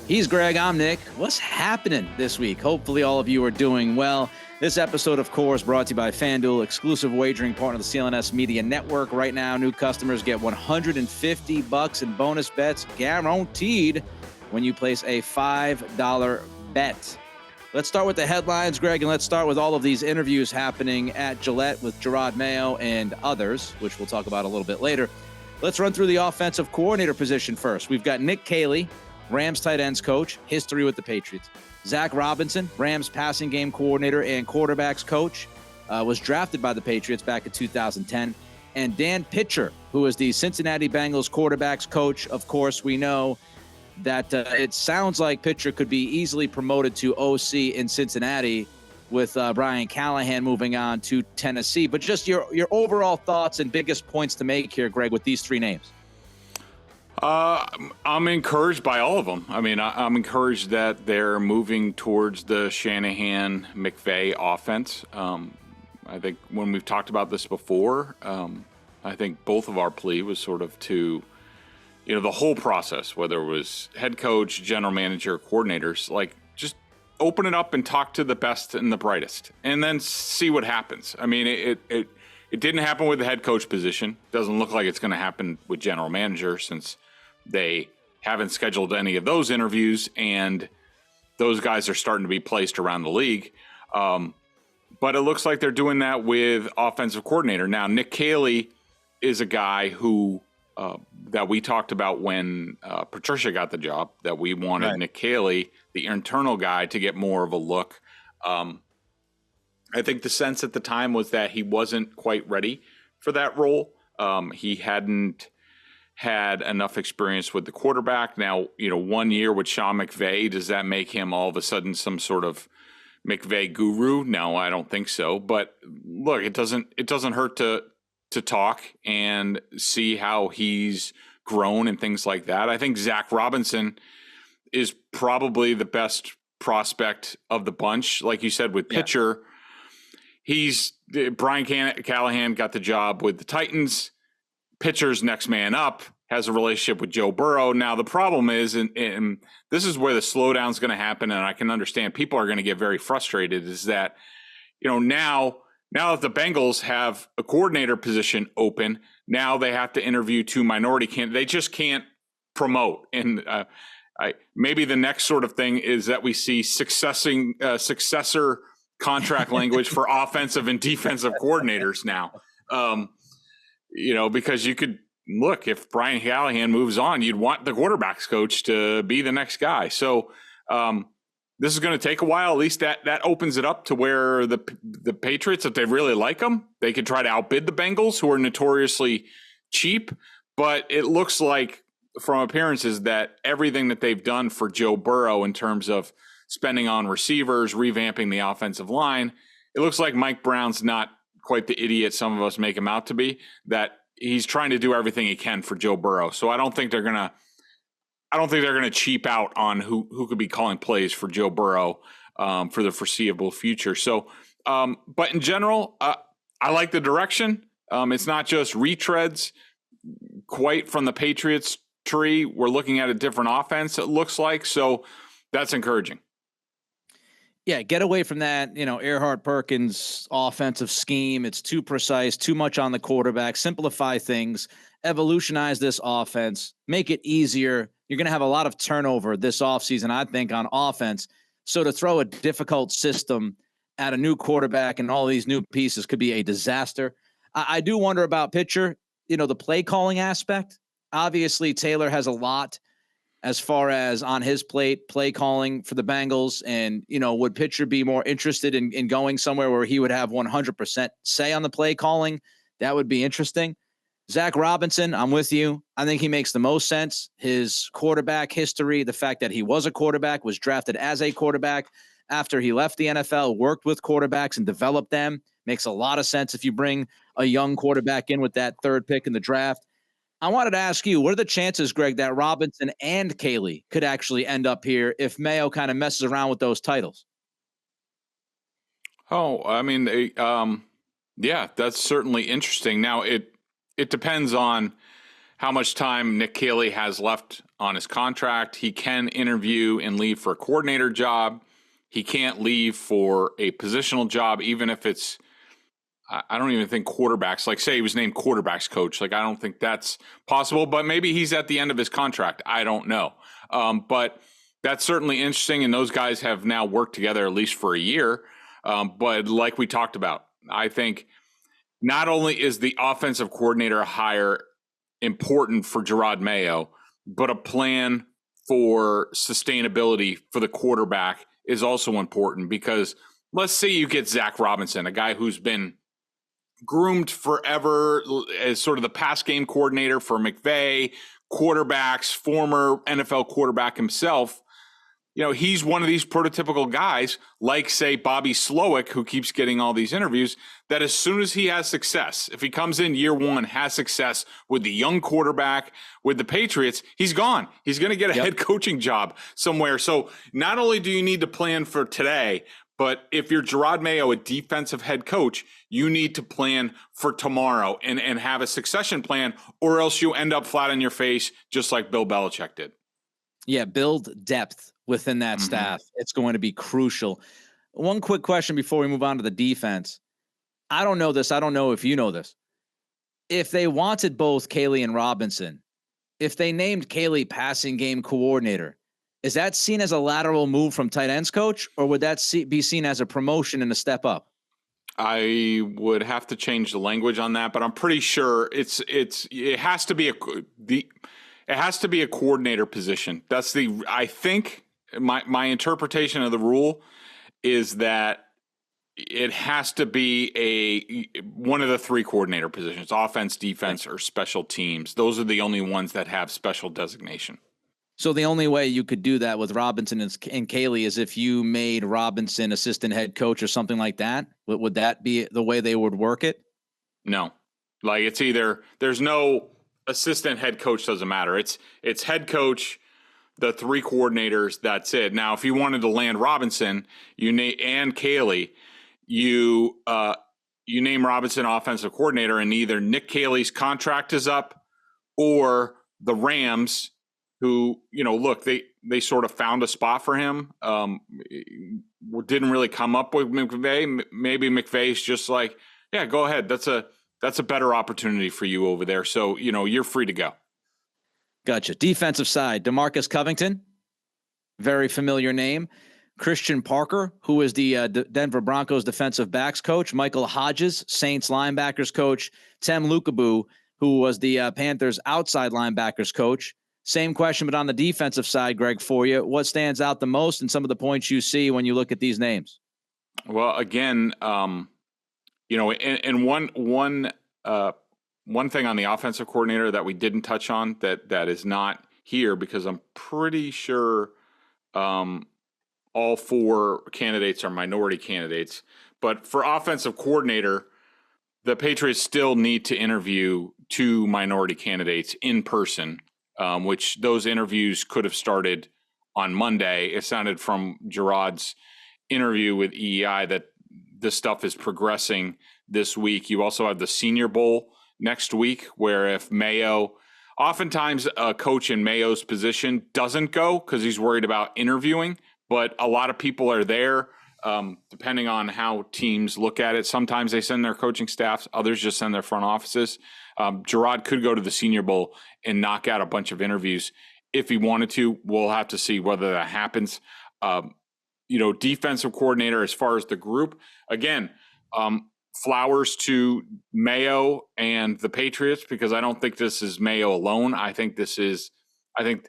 He's Greg, I'm Nick. What's happening this week? Hopefully all of you are doing well. This episode, of course, brought to you by FanDuel, exclusive wagering partner of the CLNS Media Network. Right now, new customers get $150 in bonus bets guaranteed when you place a $5 bet. Let's start with the headlines, Greg, and let's start with all of these interviews happening at Gillette with Jerod Mayo and others, which we'll talk about a little bit later. Let's run through the offensive coordinator position first. We've got Nick Caley, Rams tight ends coach, history with the Patriots. Zach Robinson, Rams passing game coordinator and quarterbacks coach, was drafted by the Patriots back in 2010. And Dan Pitcher, who is the Cincinnati Bengals quarterbacks coach. Of course, we know that it sounds like Pitcher could be easily promoted to OC in Cincinnati with Brian Callahan moving on to Tennessee. But just your overall thoughts and biggest points to make here, Greg, with these three names. I'm encouraged by all of them. I mean, I'm encouraged that they're moving towards the Shanahan-McVay offense. I think when we've talked about this before, I think both of our plea was sort of to, the whole process, whether it was head coach, general manager, coordinators, like just open it up and talk to the best and the brightest and then see what happens. I mean, it didn't happen with the head coach position. Doesn't look like it's going to happen with general manager since they haven't scheduled any of those interviews, and those guys are starting to be placed around the league. But it looks like they're doing that with offensive coordinator. Now, Nick Caley is a guy who that we talked about when Patricia got the job, that we wanted right. Nick Caley, the internal guy, to get more of a look. I think the sense at the time was that he wasn't quite ready for that role. He hadn't had enough experience with the quarterback. Now, 1 year with Sean McVay, does that make him all of a sudden some sort of McVay guru? No, I don't think so. But look, it doesn't hurt to talk and see how he's grown and things like that. I think Zach Robinson is probably the best prospect of the bunch. Like you said, with pitcher, Brian Callahan got the job with the Titans. Pitcher's next man up, has a relationship with Joe Burrow. Now, the problem is, and this is where the slowdown is going to happen, and I can understand people are going to get very frustrated, is that, now that the Bengals have a coordinator position open, now they have to interview two minority candidates. They just can't promote. And maybe the next sort of thing is that we see successor contract language for offensive and defensive coordinators now. Because you could look, if Brian Callahan moves on, you'd want the quarterbacks coach to be the next guy. So this is going to take a while. At least that opens it up to where the Patriots, if they really like them, they could try to outbid the Bengals, who are notoriously cheap. But it looks like from appearances that everything that they've done for Joe Burrow in terms of spending on receivers, revamping the offensive line, it looks like Mike Brown's not quite the idiot some of us make him out to be, that he's trying to do everything he can for Joe Burrow. So I don't think they're going to cheap out on who could be calling plays for Joe Burrow for the foreseeable future. So, but in general, I like the direction. It's not just retreads quite from the Patriots tree. We're looking at a different offense, it looks like. So that's encouraging. Yeah, get away from that, Earhart Perkins offensive scheme. It's too precise, too much on the quarterback. Simplify things, evolutionize this offense, make it easier. You're going to have a lot of turnover this offseason, I think, on offense. So to throw a difficult system at a new quarterback and all these new pieces could be a disaster. I do wonder about pitcher, the play calling aspect. Obviously, Taylor has a lot as far as on his plate, play calling for the Bengals. And, would pitcher be more interested in going somewhere where he would have 100% say on the play calling? That would be interesting. Zach Robinson, I'm with you. I think he makes the most sense. His quarterback history, the fact that he was a quarterback, was drafted as a quarterback after he left the NFL, worked with quarterbacks and developed them, makes a lot of sense if you bring a young quarterback in with that third pick in the draft. I wanted to ask you, what are the chances, Greg, that Robinson and Caley could actually end up here if Mayo kind of messes around with those titles? Oh, I mean, yeah, that's certainly interesting. Now, it depends on how much time Nick Caley has left on his contract. He can interview and leave for a coordinator job. He can't leave for a positional job, even if it's, I don't even think quarterbacks, like say he was named quarterbacks coach. Like, I don't think that's possible, but maybe he's at the end of his contract. I don't know. But that's certainly interesting. And those guys have now worked together at least for a year. But like we talked about, I think not only is the offensive coordinator hire important for Jerod Mayo, but a plan for sustainability for the quarterback is also important, because let's say you get Zach Robinson, a guy who's been groomed forever as sort of the pass game coordinator for McVay, quarterbacks, former NFL quarterback himself. You know, he's one of these prototypical guys, like, say, Bobby Slowick, who keeps getting all these interviews, that as soon as he has success, if he comes in year one, has success with the young quarterback, with the Patriots, he's gone. He's going to get a head coaching job somewhere. So not only do you need to plan for today, but if you're Jerod Mayo, a defensive head coach, you need to plan for tomorrow and have a succession plan, or else you end up flat on your face, just like Bill Belichick did. Yeah, build depth within that staff. It's going to be crucial. One quick question before we move on to the defense. I don't know this. I don't know if you know this. If they wanted both Caley and Robinson, if they named Caley passing game coordinator, is that seen as a lateral move from tight ends coach, or would that be seen as a promotion and a step up? I would have to change the language on that, but I'm pretty sure it has to be a coordinator position. That's I think my interpretation of the rule is that it has to be one of the three coordinator positions: offense, defense, or special teams. Those are the only ones that have special designation. So the only way you could do that with Robinson and Caley is if you made Robinson assistant head coach or something like that. Would that be the way they would work it? No, like, it's either, there's no assistant head coach, doesn't matter. It's head coach, the three coordinators, that's it. Now, if you wanted to land Robinson, and Caley, you name Robinson offensive coordinator, and either Nick Caley's contract is up, or the Rams, who, look, they sort of found a spot for him. Didn't really come up with McVay. Maybe McVay's just like, yeah, go ahead. That's a better opportunity for you over there. So, you're free to go. Gotcha. Defensive side, DeMarcus Covington, very familiar name. Christian Parker, who is the Denver Broncos defensive backs coach. Michael Hodges, Saints linebackers coach. Tem Lukabu, who was the Panthers outside linebackers coach. Same question, but on the defensive side, Greg, for you, what stands out the most and some of the points you see when you look at these names? Well, again, and one thing on the offensive coordinator that we didn't touch on that is not here, because I'm pretty sure all four candidates are minority candidates. But for offensive coordinator, the Patriots still need to interview two minority candidates in person, which those interviews could have started on Monday. It sounded from Jerod's interview with EEI that this stuff is progressing this week. You also have the Senior Bowl next week, where if Mayo, oftentimes a coach in Mayo's position doesn't go because he's worried about interviewing, but a lot of people are there, depending on how teams look at it. Sometimes they send their coaching staffs, others just send their front offices. Jerod could go to the Senior Bowl and knock out a bunch of interviews if he wanted to. We'll have to see whether that happens. Defensive coordinator, as far as the group, again, flowers to Mayo and the Patriots, because I don't think this is Mayo alone. I think the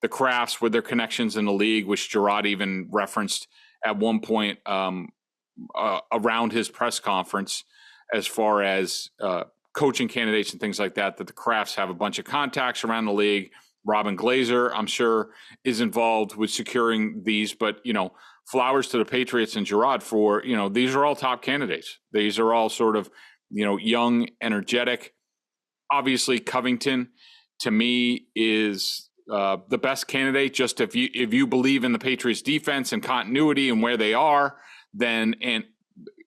Crafts, with their connections in the league, which Jerod even referenced at one point around his press conference, as far as coaching candidates and things like that the Crafts have a bunch of contacts around the league. Robin Glazer, I'm sure, is involved with securing these, but, flowers to the Patriots and Jerod for, these are all top candidates. These are all sort of, young, energetic. Obviously, Covington, to me, is the best candidate. Just if you believe in the Patriots defense and continuity and where they are, then, and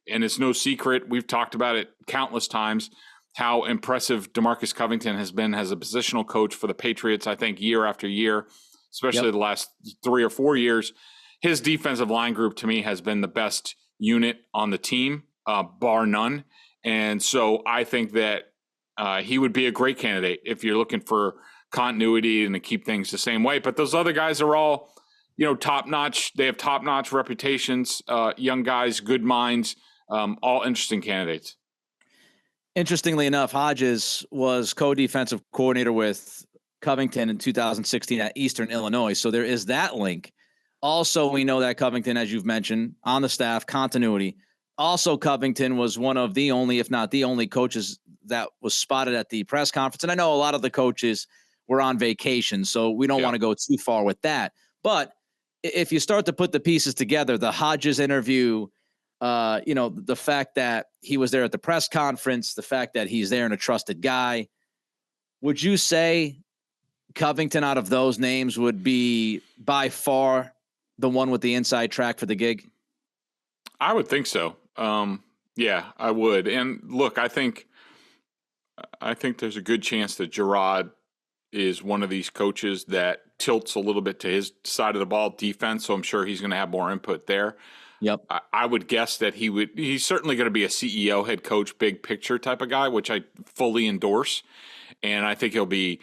it's no secret, we've talked about it countless times, how impressive DeMarcus Covington has been as a positional coach for the Patriots, I think, year after year, especially the last 3 or 4 years. His defensive line group, to me, has been the best unit on the team, bar none. And so I think that he would be a great candidate if you're looking for continuity and to keep things the same way. But those other guys are all, top-notch. They have top-notch reputations, young guys, good minds, all interesting candidates. Interestingly enough, Hodges was co-defensive coordinator with Covington in 2016 at Eastern Illinois. So there is that link. Also, we know that Covington, as you've mentioned, on the staff, continuity. Also, Covington was one of the only, if not the only, coaches that was spotted at the press conference. And I know a lot of the coaches were on vacation, so we don't want to go too far with that. But if you start to put the pieces together, the Hodges interview, the fact that he was there at the press conference, the fact that he's there and a trusted guy, would you say Covington out of those names would be by far the one with the inside track for the gig? I would think so. Yeah, I would. And look, I think there's a good chance that Jerod is one of these coaches that tilts a little bit to his side of the ball, defense. So I'm sure he's going to have more input there. Yep. I would guess that he's certainly going to be a CEO, head coach, big picture type of guy, which I fully endorse. And I think he'll be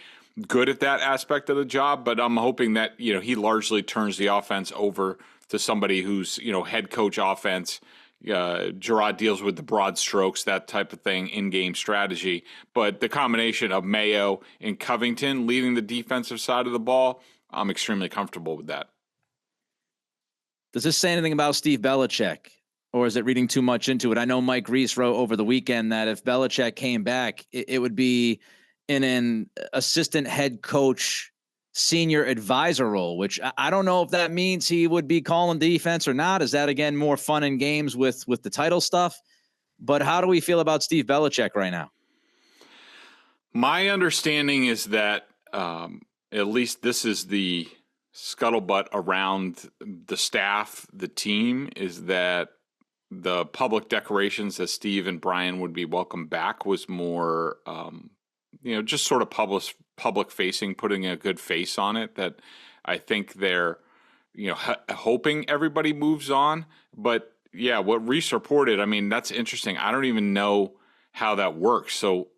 good at that aspect of the job, but I'm hoping that, he largely turns the offense over to somebody who's, head coach offense. Jerod deals with the broad strokes, that type of thing, in-game strategy. But the combination of Mayo and Covington leading the defensive side of the ball, I'm extremely comfortable with that. Does this say anything about Steve Belichick, or is it reading too much into it? I know Mike Reese wrote over the weekend that if Belichick came back, it would be in an assistant head coach, senior advisor role, which I don't know if that means he would be calling defense or not. Is that, again, more fun and games with the title stuff? But how do we feel about Steve Belichick right now? My understanding is that at least this is the scuttlebutt around the staff, the team, is that the public declarations that Steve and Brian would be welcome back was more, just sort of public facing, putting a good face on it, that I think they're, hoping everybody moves on. But yeah, what Reese reported, I mean, that's interesting. I don't even know how that works. So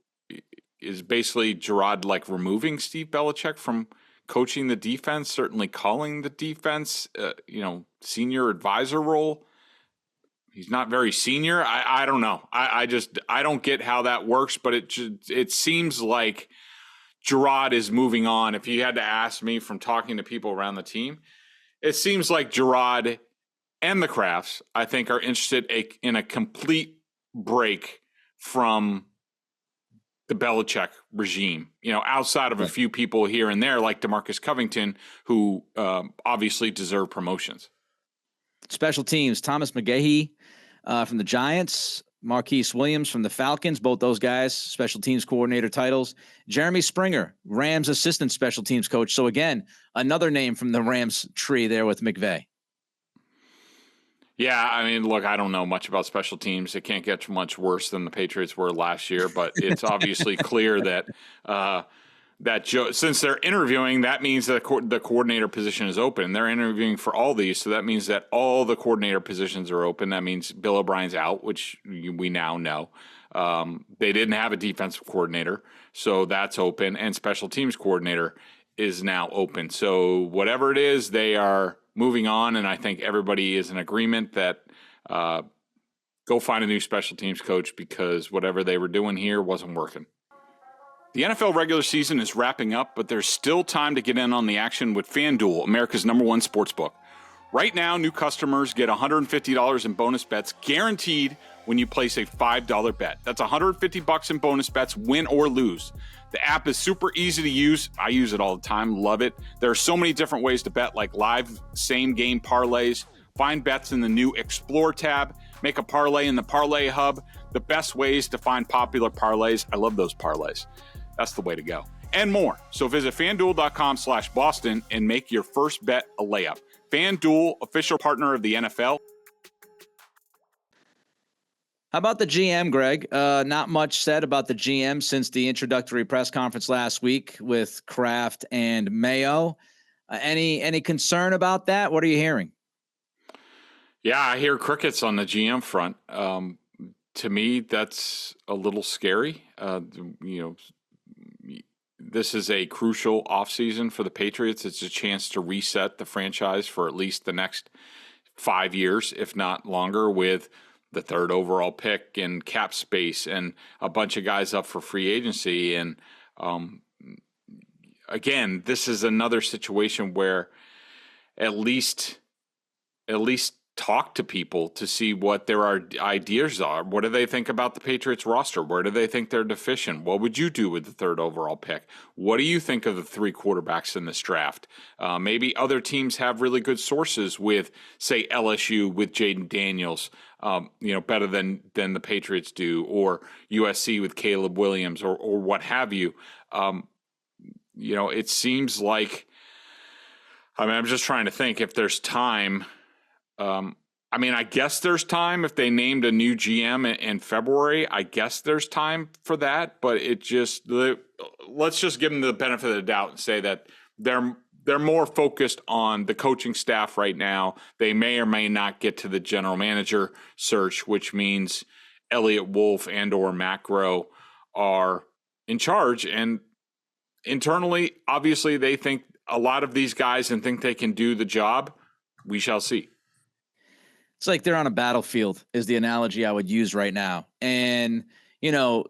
is basically Jerod like removing Steve Belichick from coaching the defense, certainly calling the defense, senior advisor role? He's not very senior. I don't know. I don't get how that works, but it seems like Jerod is moving on. If you had to ask me from talking to people around the team, it seems like Jerod and the Crafts, I think, are interested in a complete break from the Belichick regime, outside of a few people here and there like DeMarcus Covington, who obviously deserve promotions. Special teams, Thomas McGahee from the Giants, Marquise Williams from the Falcons, both those guys, special teams coordinator titles. Jeremy Springer, Rams assistant special teams coach. So again, another name from the Rams tree there with McVay. Yeah, I mean, look, I don't know much about special teams. It can't get much worse than the Patriots were last year, but it's obviously clear that since they're interviewing, that means that the coordinator position is open. They're interviewing for all these, so that means that all the coordinator positions are open. That means Bill O'Brien's out, which we now know. They didn't have a defensive coordinator, so that's open, and special teams coordinator is now open. So whatever it is, they are moving on, and I think everybody is in agreement that go find a new special teams coach, because whatever they were doing here wasn't working. The NFL regular season is wrapping up, but there's still time to get in on the action with FanDuel, America's #1 sportsbook. Right now, new customers get $150 in bonus bets guaranteed when you place a $5 bet. That's $150 in bonus bets, win or lose. The app is super easy to use. I use it all the time, love it. There are so many different ways to bet, like live same-game parlays. Find bets in the new Explore tab. Make a parlay in the Parlay Hub. The best ways to find popular parlays. I love those parlays. That's the way to go. And more. So visit FanDuel.com/Boston and make your first bet a layup. FanDuel, official partner of the NFL. How about the GM, Greg? Not much said about the GM since the introductory press conference last week with Kraft and Mayo. Any concern about that? What are you hearing? Yeah, I hear crickets on the GM front. To me, that's a little scary. This is a crucial offseason for the Patriots. It's a chance to reset the franchise for at least the next 5 years, if not longer, with the third overall pick and cap space and a bunch of guys up for free agency. And again, this is another situation where at least talk to people to see what their ideas are. What do they think about the Patriots roster? Where do they think they're deficient? What would you do with the third overall pick? What do you think of the 3 quarterbacks in this draft? Maybe other teams have really good sources with, say, LSU with Jaden Daniels, better than the Patriots do, or USC with Caleb Williams, or what have you. It seems like, I'm just trying to think if there's time. I guess there's time if they named a new GM in February. I guess there's time for that, but let's just give them the benefit of the doubt and say that they're more focused on the coaching staff right now. They may or may not get to the general manager search, which means Elliott Wolf and or Macro are in charge. And internally, obviously, they think a lot of these guys and think they can do the job. We shall see. It's like they're on a battlefield is the analogy I would use right now. And,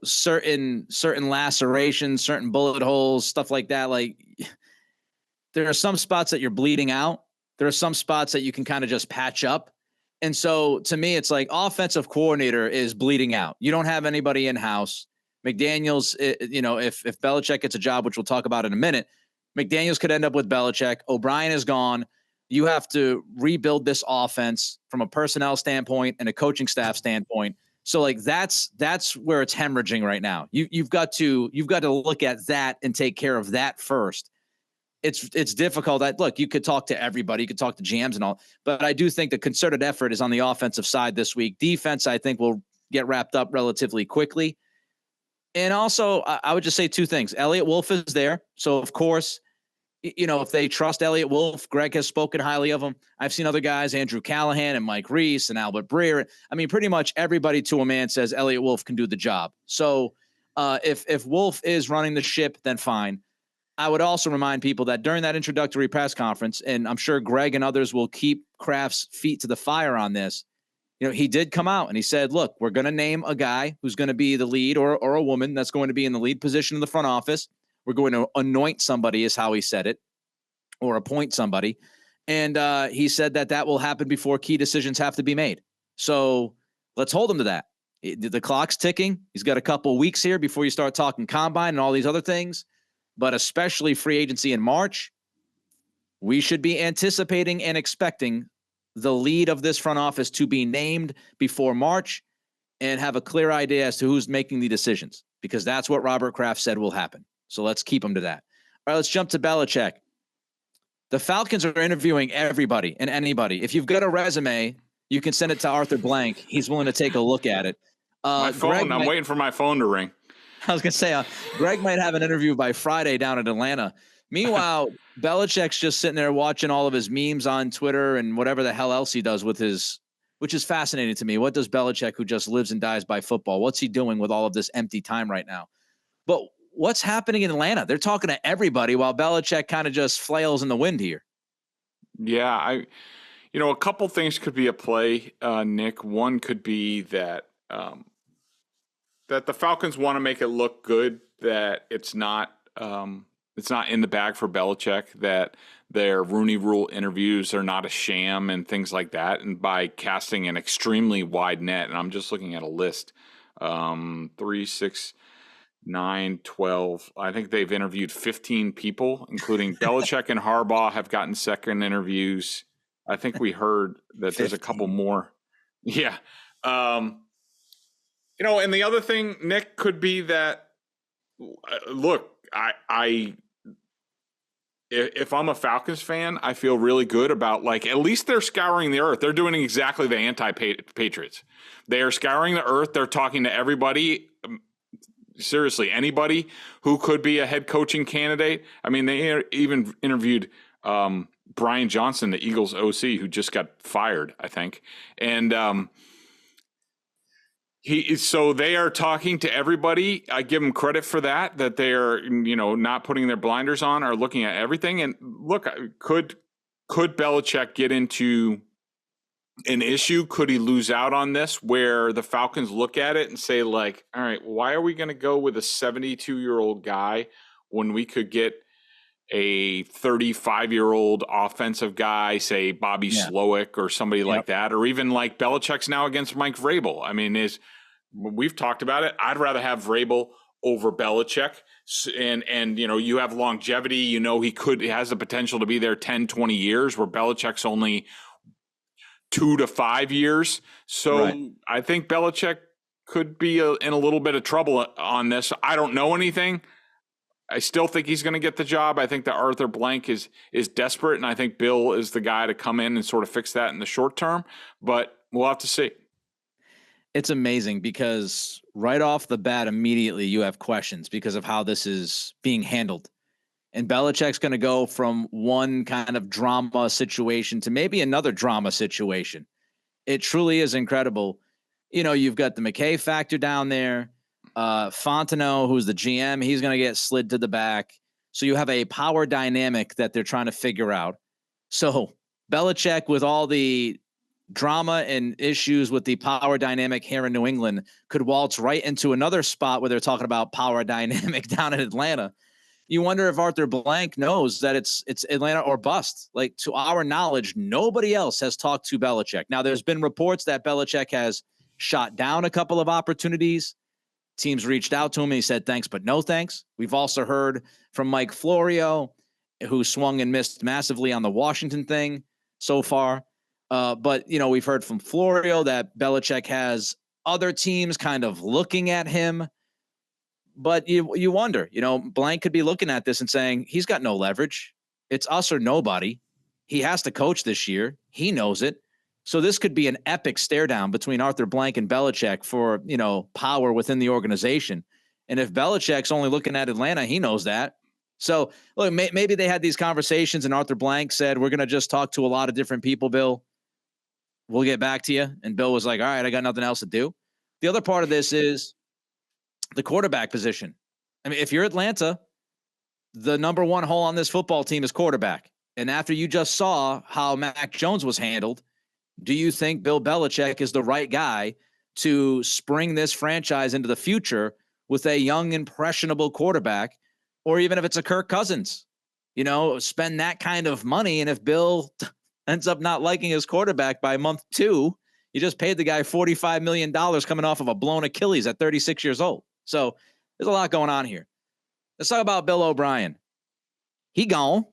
certain lacerations, certain bullet holes, stuff like that. Like there are some spots that you're bleeding out. There are some spots that you can kind of just patch up. And so to me, it's like offensive coordinator is bleeding out. You don't have anybody in-house. McDaniels, if Belichick gets a job, which we'll talk about in a minute, McDaniels could end up with Belichick. O'Brien is gone. You have to rebuild this offense from a personnel standpoint and a coaching staff standpoint. So like that's where it's hemorrhaging right now. You've got to look at that and take care of that first. It's difficult. Look, you could talk to everybody, you could talk to GMs and all, but I do think the concerted effort is on the offensive side this week. Defense, I think, will get wrapped up relatively quickly. And also, I would just say 2 things. Elliott Wolf is there, so of course, if they trust Elliott Wolf, Greg has spoken highly of him. I've seen other guys, Andrew Callahan and Mike Reese and Albert Breer. Pretty much everybody to a man says Elliott Wolf can do the job. So if Wolf is running the ship, then fine. I would also remind people that during that introductory press conference, and I'm sure Greg and others will keep Kraft's feet to the fire on this, he did come out and he said, look, we're going to name a guy who's going to be the lead or a woman that's going to be in the lead position in the front office. We're going to anoint somebody is how he said it, or appoint somebody. And he said that will happen before key decisions have to be made. So let's hold him to that. The clock's ticking. He's got a couple weeks here before you start talking combine and all these other things, but especially free agency in March. We should be anticipating and expecting the lead of this front office to be named before March and have a clear idea as to who's making the decisions, because that's what Robert Kraft said will happen. So let's keep him to that. All right, let's jump to Belichick. The Falcons are interviewing everybody and anybody. If you've got a resume, you can send it to Arthur Blank. He's willing to take a look at it. My phone. I'm waiting for my phone to ring. I was going to say, Greg might have an interview by Friday down in Atlanta. Meanwhile, Belichick's just sitting there watching all of his memes on Twitter and whatever the hell else he does with which is fascinating to me. What does Belichick, who just lives and dies by football, what's he doing with all of this empty time right now? But what's happening in Atlanta? They're talking to everybody while Belichick kind of just flails in the wind here. Yeah, a couple things could be at play, Nick. One could be that that the Falcons want to make it look good, that it's not in the bag for Belichick, that their Rooney Rule interviews are not a sham and things like that, and by casting an extremely wide net. And I'm just looking at a list, 3, 6, 9, 12. I think they've interviewed 15 people, including Belichick and Harbaugh have gotten second interviews. I think we heard that there's a couple more. Yeah. And the other thing, Nick, could be that, look, if I'm a Falcons fan, I feel really good about, like, at least they're scouring the earth. They're doing exactly the anti-Patriots. They are scouring the earth. They're talking to everybody. Seriously, anybody who could be a head coaching candidate. I mean, they even interviewed Brian Johnson, the Eagles OC, who just got fired, I think. And so they are talking to everybody. I give them credit for that they are, not putting their blinders on, are looking at everything. And look, could Belichick get into an issue? Could he lose out on this, where the Falcons look at it and say, like, all right, why are we going to go with a 72-year-old guy when we could get a 35-year-old offensive guy, say Bobby Slowick or somebody like that, or even like Belichick's now against Mike Vrabel? I mean, we've talked about it. I'd rather have Vrabel over Belichick. And you have longevity. He has the potential to be there 10, 20 years, where Belichick's only 2 to 5 years. So right. I think Belichick could be in a little bit of trouble on this. I don't know anything. I still think he's going to get the job. I think that Arthur Blank is desperate, and I think Bill is the guy to come in and sort of fix that in the short term. But we'll have to see. It's amazing because right off the bat, immediately you have questions because of how this is being handled. And Belichick's going to go from one kind of drama situation to maybe another drama situation. It truly is incredible. You've got the McKay factor down there. Fontenot, who's the GM, he's going to get slid to the back. So you have a power dynamic that they're trying to figure out. So Belichick, with all the drama and issues with the power dynamic here in New England, could waltz right into another spot where they're talking about power dynamic down in Atlanta. You wonder if Arthur Blank knows that it's Atlanta or bust. Like, to our knowledge, nobody else has talked to Belichick. Now, there's been reports that Belichick has shot down a couple of opportunities. Teams reached out to him and he said, thanks, but no thanks. We've also heard from Mike Florio, who swung and missed massively on the Washington thing so far. But we've heard from Florio that Belichick has other teams kind of looking at him. But you wonder, Blank could be looking at this and saying, he's got no leverage. It's us or nobody. He has to coach this year. He knows it. So this could be an epic stare down between Arthur Blank and Belichick for, power within the organization. And if Belichick's only looking at Atlanta, he knows that. So look, maybe they had these conversations and Arthur Blank said, we're going to just talk to a lot of different people, Bill. We'll get back to you. And Bill was like, all right, I got nothing else to do. The other part of this is the quarterback position. I mean, if you're Atlanta, the number one hole on this football team is quarterback. And after you just saw how Mac Jones was handled, do you think Bill Belichick is the right guy to spring this franchise into the future with a young, impressionable quarterback? Or even if it's a Kirk Cousins, spend that kind of money. And if Bill ends up not liking his quarterback by month 2, you just paid the guy $45 million coming off of a blown Achilles at 36 years old. So there's a lot going on here. Let's talk about Bill O'Brien. He gone.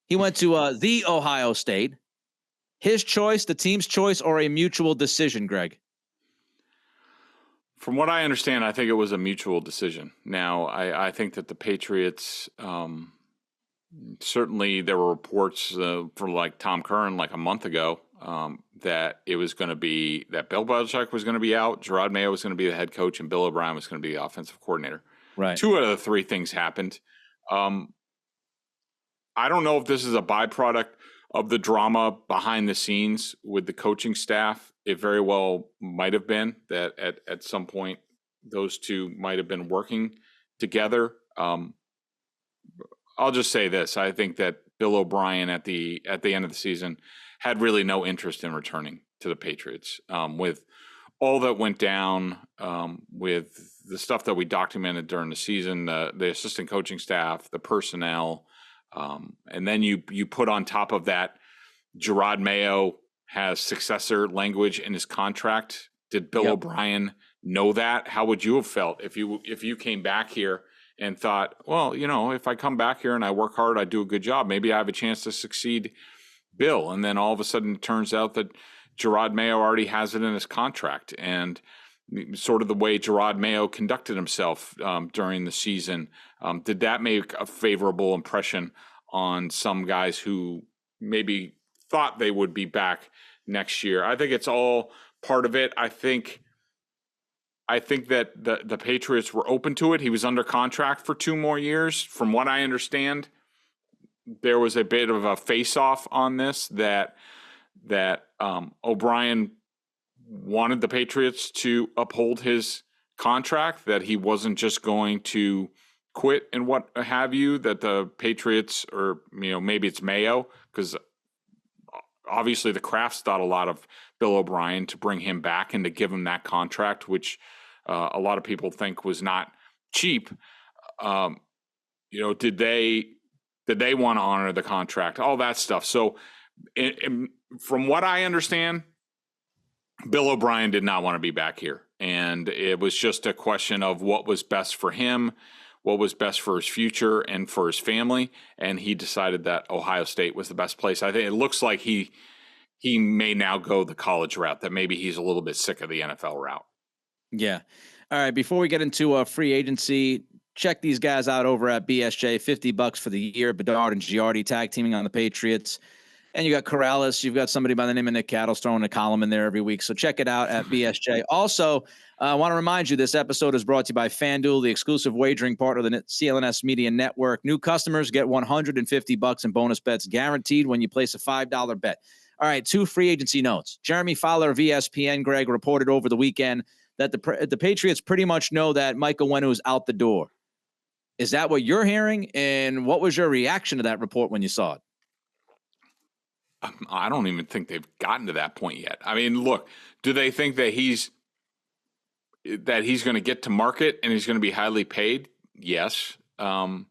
He went to the Ohio State. His choice, the team's choice, or a mutual decision, Greg? From what I understand, I think it was a mutual decision. Now, I think that the Patriots, certainly there were reports for like Tom Curran like a month ago that it was going to be that Bill Belichick was going to be out, Jerod Mayo was going to be the head coach, and Bill O'Brien was going to be the offensive coordinator. Right. 2 out of the 3 things happened. I don't know if this is a byproduct of the drama behind the scenes with the coaching staff. It very well might have been that at some point those two might have been working together. I'll just say this. I think that Bill O'Brien at the end of the season had really no interest in returning to the Patriots. With all that went down, with the stuff that we documented during the season, the assistant coaching staff, the personnel, and then you put on top of that, Jerod Mayo has successor language in his contract. Did Bill O'Brien know that? How would you have felt if you came back here and thought, well, if I come back here and I work hard, I do a good job, maybe I have a chance to succeed Bill. And then all of a sudden it turns out that Jerod Mayo already has it in his contract. And sort of the way Jerod Mayo conducted himself during the season, did that make a favorable impression on some guys who maybe thought they would be back next year. I think it's all part of it. I think that the Patriots were open to it. He was under contract for 2 more years. From what I understand, there was a bit of a face-off on this that O'Brien wanted the Patriots to uphold his contract, that he wasn't just going to quit and what have you, that the Patriots, or maybe it's Mayo, because obviously the Crafts thought a lot of Bill O'Brien to bring him back and to give him that contract, which a lot of people think was not cheap. Did they want to honor the contract? All that stuff. So from what I understand, Bill O'Brien did not want to be back here. And it was just a question of what was best for him, what was best for his future and for his family. And he decided that Ohio State was the best place. I think it looks like he may now go the college route, that maybe he's a little bit sick of the NFL route. Yeah. All right. Before we get into free agency, check these guys out over at BSJ. $50 for the year. Bedard and Giardi tag teaming on the Patriots. And you got Corrales. You've got somebody by the name of Nick Cattles throwing a column in there every week. So check it out at BSJ. Also, I want to remind you, this episode is brought to you by FanDuel, the exclusive wagering partner of the CLNS Media Network. New customers get $150 in bonus bets guaranteed when you place a $5 bet. All right, 2 free agency notes. Jeremy Fowler of ESPN, Greg, reported over the weekend that the Patriots pretty much know that Michael Onwenu is out the door. Is that what you're hearing? And what was your reaction to that report when you saw it? I don't even think they've gotten to that point yet. I mean, look, do they think that he's going to get to market and he's going to be highly paid? Yes. But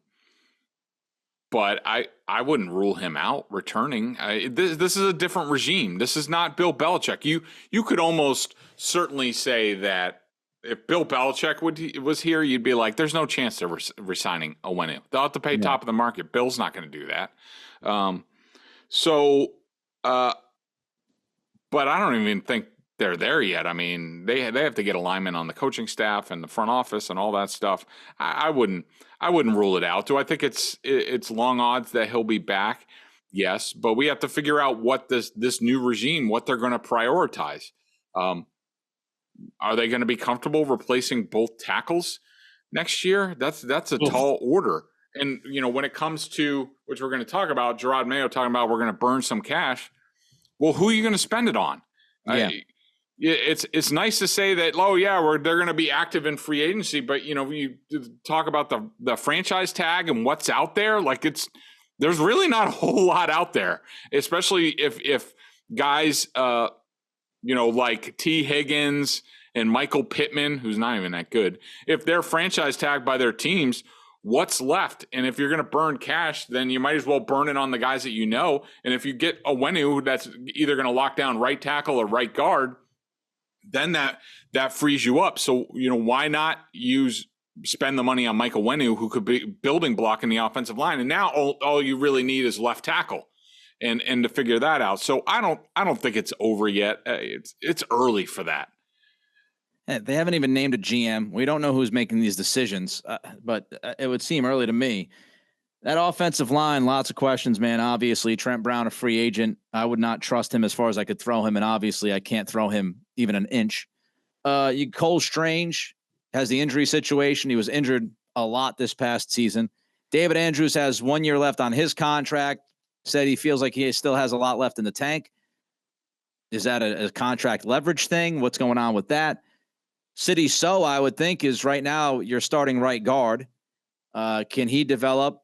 I wouldn't rule him out returning. This is a different regime. This is not Bill Belichick. You could almost certainly say that if Bill Belichick was here, you'd be like, there's no chance they're resigning Onwenu. They'll have to pay top of the market. Bill's not going to do that. But I don't even think they're there yet. I mean, they have to get alignment on the coaching staff and the front office and all that stuff. I wouldn't rule it out. Do I think it's long odds that he'll be back? Yes, but we have to figure out what this new regime, what they're going to prioritize. Are they going to be comfortable replacing both tackles next year? That's a tall order. And, when it comes to, which we're going to talk about, Jerod Mayo talking about we're going to burn some cash. Well, who are you going to spend it on? Yeah. It's nice to say that, they're going to be active in free agency, but, you talk about the franchise tag and what's out there, there's really not a whole lot out there, especially if guys, like T. Higgins and Michael Pittman, who's not even that good, if they're franchise tagged by their teams, what's left? And if you're going to burn cash, then you might as well burn it on the guys that you know. And if you get Onwenu that's either going to lock down right tackle or right guard, then that frees you up. So, why not spend the money on Michael Onwenu, who could be building block in the offensive line? And now all you really need is left tackle and to figure that out. So I don't think it's over yet. It's early for that. They haven't even named a GM. We don't know who's making these decisions, but it would seem early to me. That offensive line, lots of questions, man. Obviously, Trent Brown, a free agent. I would not trust him as far as I could throw him, and obviously I can't throw him even an inch. Cole Strange has the injury situation. He was injured a lot this past season. David Andrews has 1 year left on his contract. Said he feels like he still has a lot left in the tank. Is that a contract leverage thing? What's going on with that? City So, I would think, is right now your starting right guard. Can he develop?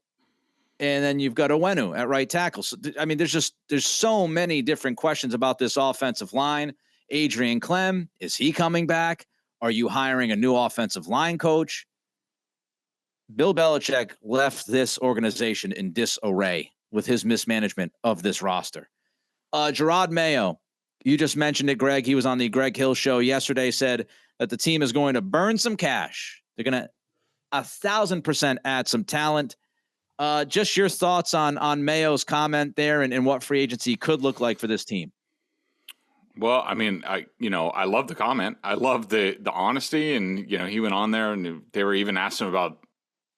And then you've got Onwenu at right tackle. So, there's so many different questions about this offensive line. Adrian Clem, is he coming back? Are you hiring a new offensive line coach? Bill Belichick left this organization in disarray with his mismanagement of this roster. Jerod Mayo, you just mentioned it, Greg. He was on the Greg Hill show yesterday, said that the team is going to burn some cash. They're going to 1,000% add some talent. Just your thoughts on Mayo's comment there and what free agency could look like for this team. Well, I love the comment. I love the honesty, and he went on there and they were even asking him about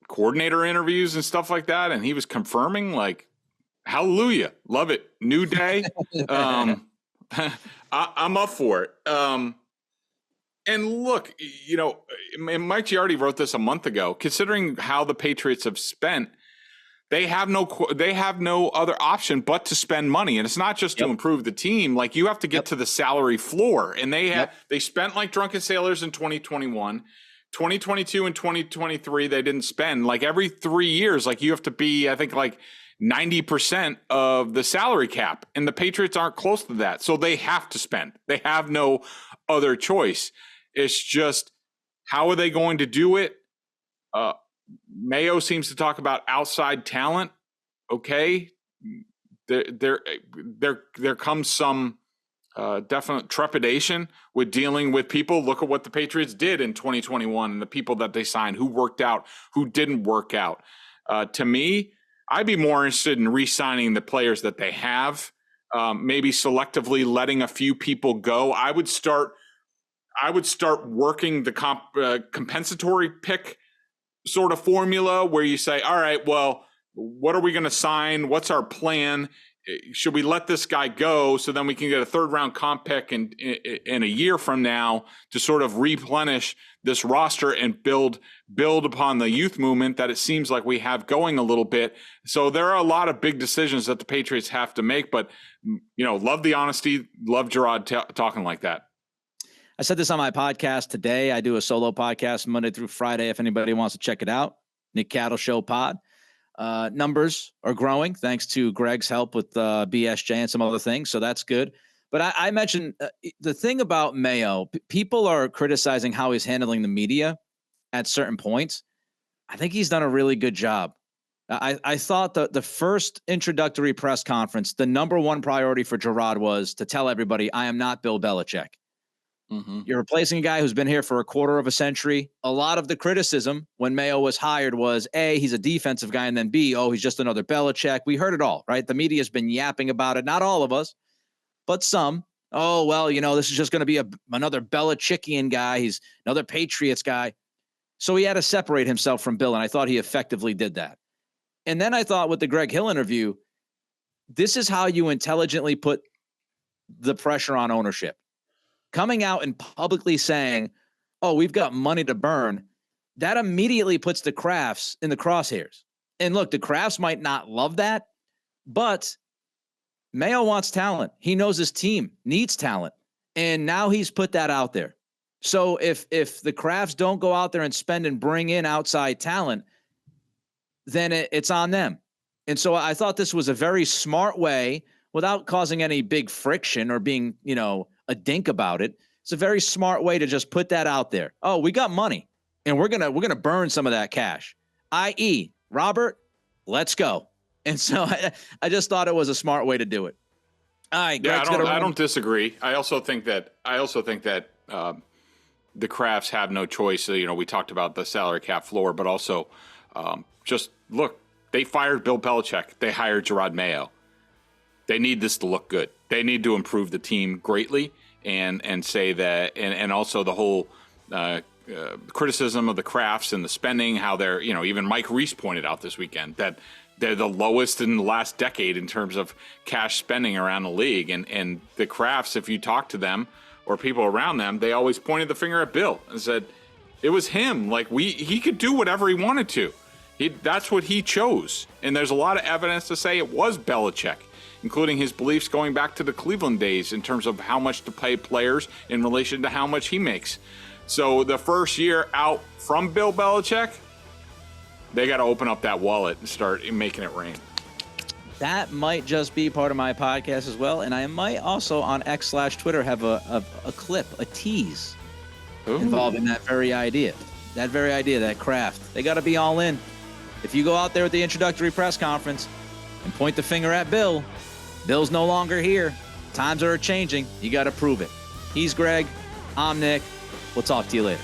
coordinator interviews and stuff like that, and he was confirming Hallelujah. Love it. New day. I'm up for it. And look, Mike Giardi wrote this a month ago. Considering how the Patriots have spent, they have no other option but to spend money, and it's not just to improve the team. Like, you have to get to the salary floor, and they spent like drunken sailors in 2021, 2022, and 2023. They didn't spend. Like, every 3 years, like, you have to be, I think, like 90% of the salary cap, and the Patriots aren't close to that, so they have to spend. They have no other choice. It's just, how are they going to do it? Mayo seems to talk about outside talent. Okay, there comes some definite trepidation with dealing with people. Look at what the Patriots did in 2021 and the people that they signed, who worked out, who didn't work out. To me, I'd be more interested in re-signing the players that they have, maybe selectively letting a few people go. I would start working the compensatory pick sort of formula where you say, all right, well, what are we going to sign? What's our plan? Should we let this guy go so then we can get a third-round comp pick in a year from now to sort of replenish this roster and build upon the youth movement that it seems like we have going a little bit? So there are a lot of big decisions that the Patriots have to make, but love the honesty, love Jerod talking like that. I said this on my podcast today. I do a solo podcast Monday through Friday. If anybody wants to check it out, Nick Cattle Show Pod. Numbers are growing thanks to Greg's help with BSJ and some other things. So that's good. But I mentioned the thing about Mayo. People are criticizing how he's handling the media at certain points. I think he's done a really good job. I thought the first introductory press conference, the number one priority for Jerod was to tell everybody, I am not Bill Belichick. Mm-hmm. You're replacing a guy who's been here for a quarter of a century. A lot of the criticism when Mayo was hired was, A, he's a defensive guy, and then B, oh, he's just another Belichick. We heard it all, right? The media's been yapping about it. Not all of us, but some. Oh, well, this is just going to be another Belichickian guy. He's another Patriots guy. So he had to separate himself from Bill, and I thought he effectively did that. And then I thought with the Greg Hill interview, this is how you intelligently put the pressure on ownership. Coming out and publicly saying, oh, we've got money to burn, that immediately puts the Crafts in the crosshairs. And look, the Crafts might not love that, but Mayo wants talent. He knows his team needs talent. And now he's put that out there. So if the Crafts don't go out there and spend and bring in outside talent, then it's on them. And so I thought this was a very smart way, without causing any big friction or being, a dink about it. It's a very smart way to just put that out there. Oh, we got money and we're going to burn some of that cash, i.e. Robert, let's go. And so I just thought it was a smart way to do it. All right. Yeah, I don't disagree. I also think that the Crafts have no choice. We talked about the salary cap floor, but also just look, they fired Bill Belichick. They hired Jerod Mayo. They need this to look good. They need to improve the team greatly and say that, and also the whole criticism of the Crafts and the spending, how they're, even Mike Reese pointed out this weekend that they're the lowest in the last decade in terms of cash spending around the league. And the Crafts, if you talk to them or people around them, they always pointed the finger at Bill and said, it was him. Like he could do whatever he wanted to. That's what he chose. And there's a lot of evidence to say it was Belichick, including his beliefs going back to the Cleveland days in terms of how much to pay players in relation to how much he makes. So the first year out from Bill Belichick, they got to open up that wallet and start making it rain. That might just be part of my podcast as well. And I might also on X/Twitter have a clip, a tease involving that very idea. That Kraft. They got to be all in. If you go out there at the introductory press conference and point the finger at Bill, Bill's no longer here. Times are changing. You got to prove it. He's Greg. I'm Nick. We'll talk to you later.